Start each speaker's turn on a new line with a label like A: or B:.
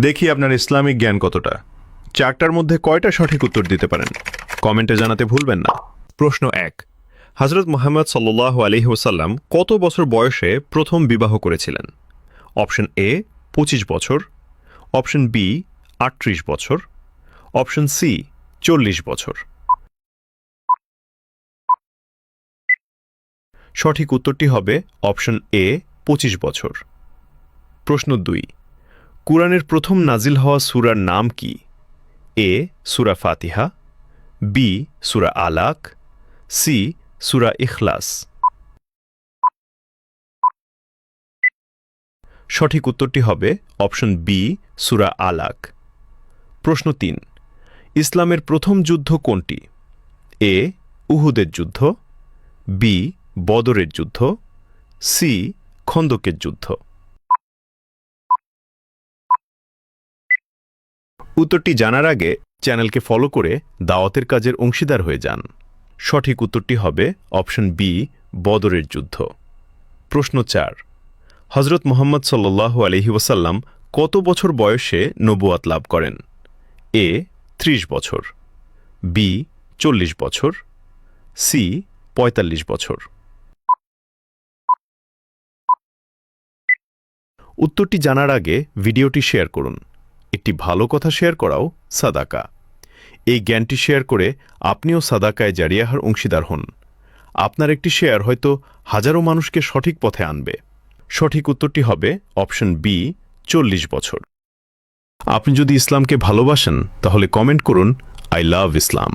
A: দেখি আপনার ইসলামিক জ্ঞান কতটা। চারটার মধ্যে কয়টা সঠিক উত্তর দিতে পারেন কমেন্টে জানাতে ভুলবেন না। প্রশ্ন 1, হযরত মুহাম্মদ সাল্লাল্লাহু আলাইহি ওয়াসাল্লাম কত বছর বয়সে প্রথম বিবাহ করেছিলেন? অপশন এ 25 বছর, অপশন বি 38 বছর, অপশন সি 40 বছর। সঠিক উত্তরটি হবে অপশন এ 25 বছর। প্রশ্ন 2, কুরআনের প্রথম নাজিল হওয়া সূরার নাম কি? এ সূরা ফাতিহা, বি সূরা আলাক, সি সূরা ইখলাস। সঠিক উত্তরটি হবে অপশন বি সূরা আলাক। প্রশ্ন 3, ইসলামের প্রথম যুদ্ধ কোনটি? এ উহুদের যুদ্ধ, বি বদরের যুদ্ধ, সি খন্দকের যুদ্ধ। উত্তরটি জানার আগে চ্যানেলকে ফলো করে দাওয়াতের কাজের অংশীদার হয়ে যান। সঠিক উত্তরটি হবে অপশন বি বদরের যুদ্ধ। প্রশ্ন 4, হযরত মুহাম্মদ সাল্লাল্লাহু আলাইহি ওয়াসাল্লাম কত বছর বয়সে নবুয়াত লাভ করেন? এ 30 বছর, বি 40 বছর, সি 45 বছর। উত্তরটি জানার আগে ভিডিওটি শেয়ার করুন। একটি ভালো কথা শেয়ার করাও সাদাকা। এই জ্ঞানটি শেয়ার করে আপনিও সাদাকায় জারিয়াহার অংশীদার হন। আপনার একটি শেয়ার হয়তো হাজারো মানুষকে সঠিক পথে আনবে। সঠিক উত্তরটি হবে অপশন বি 40 বছর। আপনি যদি ইসলামকে ভালোবাসেন তাহলে কমেন্ট করুন আই লাভ ইসলাম।